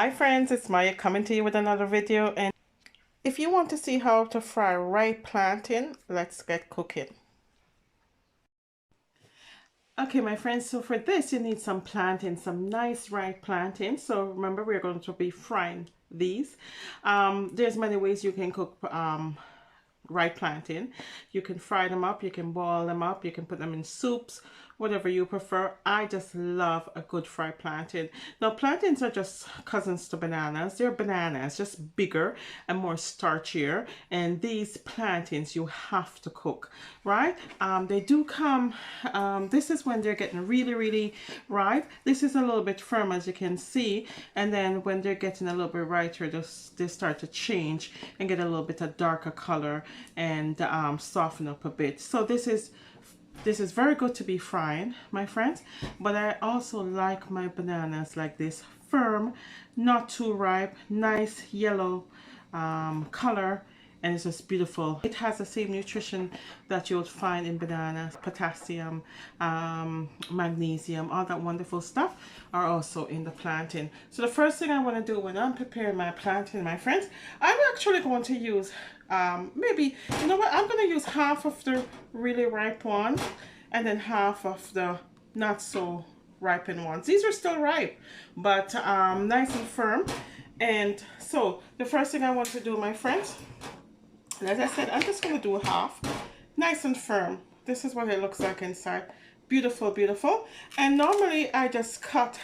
Hi friends, it's Maya coming to you with another video, and if you want to see how to fry ripe plantain, let's get cooking. Okay my friends, so for this you need some plantain, some nice ripe plantain. So remember, we're going to be frying these. There's many ways you can cook ripe plantain. You can fry them up, you can boil them up, you can put them in soups, whatever you prefer. I just love a good fried plantain. Now plantains are just cousins to bananas. They're bananas, just bigger and more starchier, and these plantains you have to cook, right? They do come, this is when they're getting really ripe. This is a little bit firm, as you can see, and then when they're getting a little bit riper, they start to change and get a little bit of darker color and soften up a bit. So this is very good to be frying, my friends. But I also like my bananas like this, firm, not too ripe, nice yellow color, and it's just beautiful. It has the same nutrition that you would find in bananas. Potassium, magnesium, all that wonderful stuff are also in the plantain. So the first thing I want to do when I'm preparing my plantain, my friends, I'm actually going to use maybe, you know what, I'm going to use half of the really ripe ones and then half of the not so ripened ones. These are still ripe, but nice and firm. And so the first thing I want to do, my friends, as I said, I'm just going to do half, nice and firm. This is what it looks like inside. Beautiful, beautiful. And normally I just cut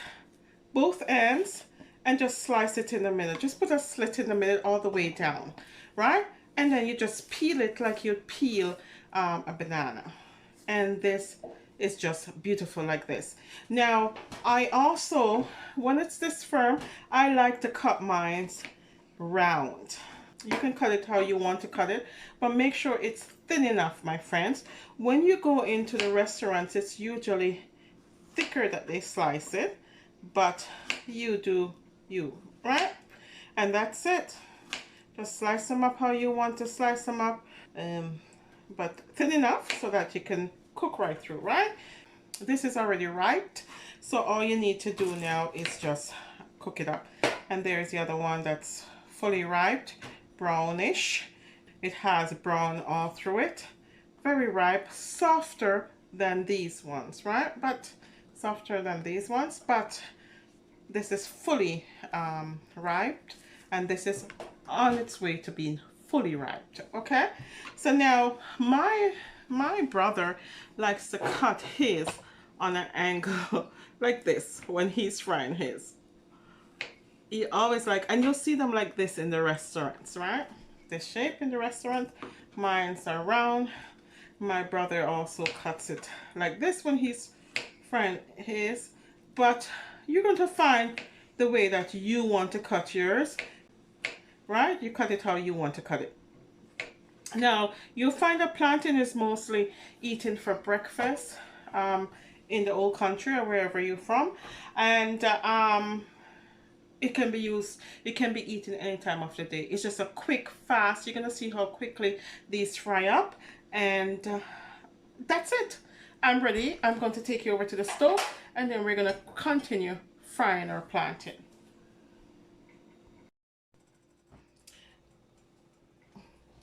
both ends and just slice it in the middle. Just put a slit in the middle all the way down, right? And then you just peel it like you'd peel a banana. And this is just beautiful like this. Now, I also, when it's this firm, I like to cut mine round. You can cut it how you want to cut it, but make sure it's thin enough, my friends. When you go into the restaurants, it's usually thicker that they slice it, but you do you, right? And that's it. Just slice them up how you want to slice them up, but thin enough so that you can cook right through, right? This is already ripe, so all you need to do now is just cook it up. And there's the other one that's fully ripe, brownish. It has brown all through it. Very ripe, softer than these ones, right? But softer than these ones, but this is fully ripe, and this is on its way to being fully ripe. Okay, so now my brother likes to cut his on an angle like this when he's frying his. He always like, and you'll see them like this in the restaurants, right? This shape in the restaurant. Mine's are round. My brother also cuts it like this when he's frying his, but you're going to find the way that you want to cut yours, right? You cut it how you want to cut it. Now, you'll find that plantain is mostly eaten for breakfast in the old country or wherever you're from, and it can be used, it can be eaten any time of the day. It's just a quick, fast. You're gonna see how quickly these fry up, and that's it. I'm ready. I'm going to take you over to the stove, and then we're gonna continue frying our plantain.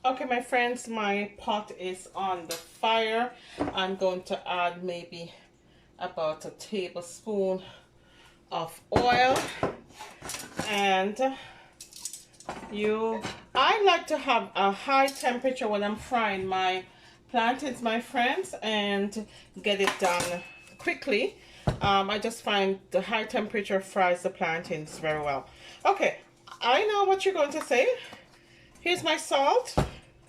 Okay, my friends, my pot is on the fire. I'm going to add maybe about a tablespoon of oil, and I like to have a high temperature when I'm frying my plantains, my friends, and get it done quickly. I just find the high temperature fries the plantains very well. Okay, I know what you're going to say. Here's my salt.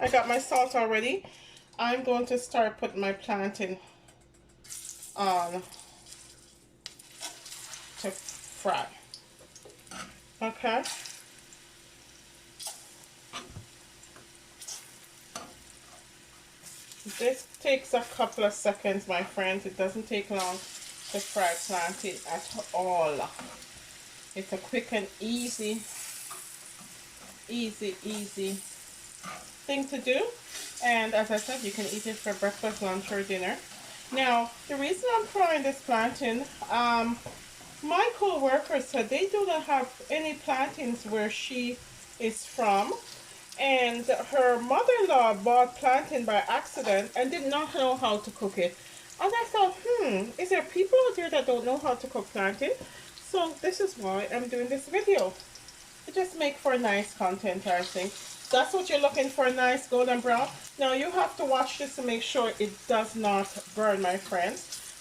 I got my salt already. I'm going to start putting my plantain on to fry. Okay. This takes a couple of seconds, my friends. It doesn't take long to fry plantain at all. It's a quick and easy thing to do. And as I said, you can eat it for breakfast, lunch, or dinner. Now, the reason I'm frying this plantain, My co-worker said they do not have any plantains where she is from, and her mother-in-law bought plantain by accident and did not know how to cook it. And I thought, is there people out there that don't know how to cook plantain? So this is why I'm doing this video. It just make for nice content, I think. That's what you're looking for, nice golden brown. Now you have to watch this to make sure it does not burn, my friends.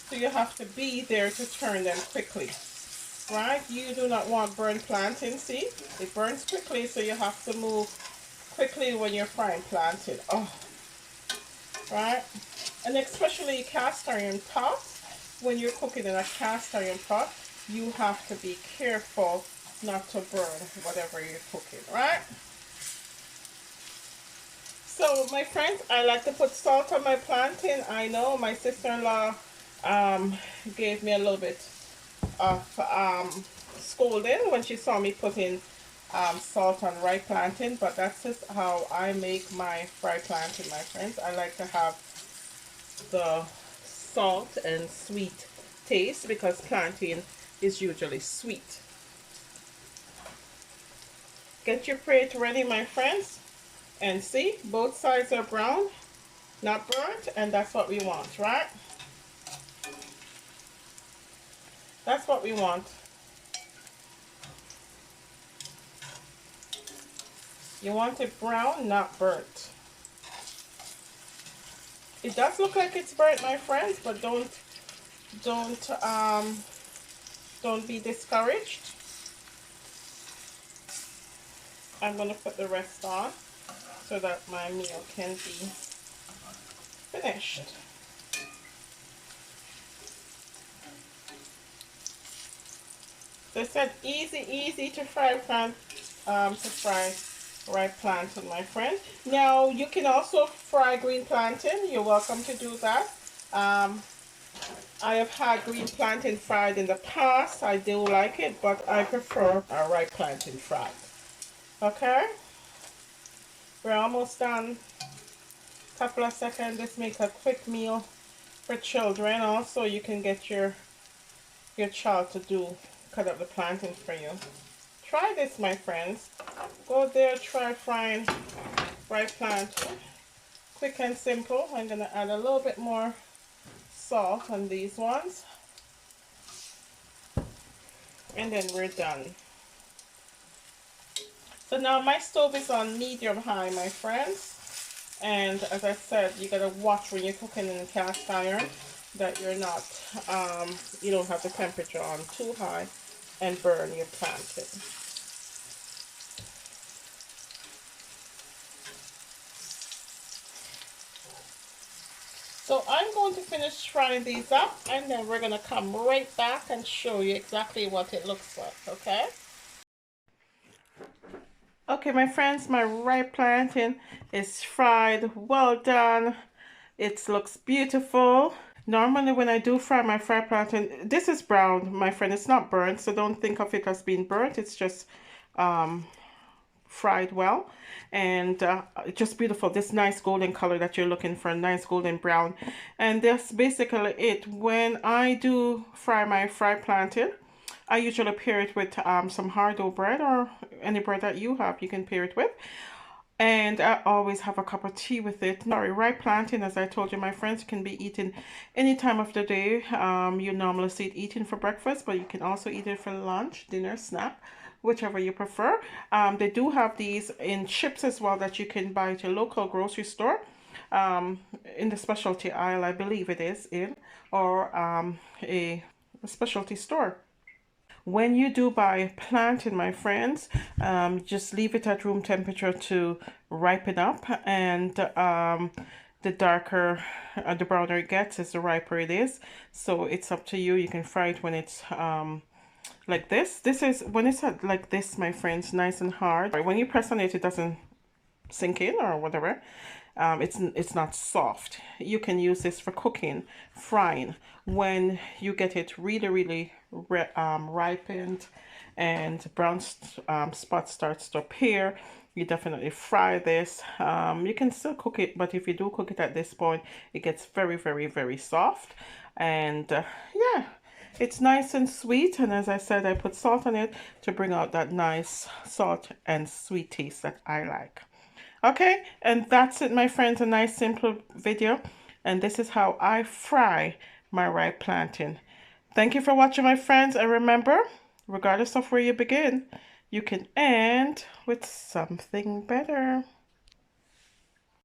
So you have to be there to turn them quickly. Right? You do not want burnt plantain, see? It burns quickly, so you have to move quickly when you're frying plantain. Oh, right? And especially cast iron pot, when you're cooking in a cast iron pot, you have to be careful not to burn whatever you're cooking, right? So my friends, I like to put salt on my plantain. I know my sister-in-law gave me a little bit of scolding when she saw me putting salt on ripe plantain, but that's just how I make my fried plantain, my friends. I like to have the salt and sweet taste because plantain is usually sweet. Get your plate ready, my friends, and see, both sides are brown, not burnt, and that's what we want, right? That's what we want. You want it brown, not burnt. It does look like it's burnt, my friends, but don't be discouraged. I'm gonna put the rest on so that my meal can be finished. So it said easy to fry ripe plantain, my friend. Now you can also fry green plantain. You're welcome to do that. I have had green plantain fried in the past. I do like it, but I prefer a ripe plantain fried. Okay, we're almost done. Couple of seconds. Just make a quick meal for children. Also, you can get your child to cut up the plantain for you. Try this, my friends. Go there, try frying ripe plantain. Quick and simple. I'm gonna add a little bit more salt on these ones, and then we're done. So now my stove is on medium high, my friends, and as I said, you gotta watch when you're cooking in cast iron that you're not you don't have the temperature on too high and burn your plantain. So I'm going to finish frying these up, and then we're going to come right back and show you exactly what it looks like, okay? Okay, my friends, my ripe plantain is fried. Well done. It looks beautiful. Normally when I do fry my fried plantain, this is brown, my friend. It's not burnt, so don't think of it as being burnt. It's just fried well, and just beautiful, this nice golden color that you're looking for, nice golden brown. And that's basically it. When I do fry my fried plantain, I usually pair it with some hard-dough bread, or any bread that you have, you can pair it with. And I always have a cup of tea with it. Sorry, ripe plantain, as I told you, my friends, can be eaten any time of the day. You normally see it eaten for breakfast, but you can also eat it for lunch, dinner, snack, whichever you prefer. They do have these in chips as well that you can buy at your local grocery store. In the specialty aisle, I believe it is in, or a specialty store. When you do buy plantain, my friends, just leave it at room temperature to ripen up, and the darker, the browner it gets is the riper it is. So it's up to you. You can fry it when it's like this. This is when it's like this, my friends, nice and hard. When you press on it, it doesn't sink in or whatever. It's not soft. You can use this for cooking, frying. When you get it really ripened and brown spot starts to appear, you definitely fry this. You can still cook it, but if you do cook it at this point, it gets very soft. And yeah, It's nice and sweet, and as I said, I put salt on it to bring out that nice salt and sweet taste that I like. Okay, and that's it, my friends. A nice simple video, and this is how I fry my ripe plantain. Thank you for watching, my friends, and remember, regardless of where you begin, you can end with something better.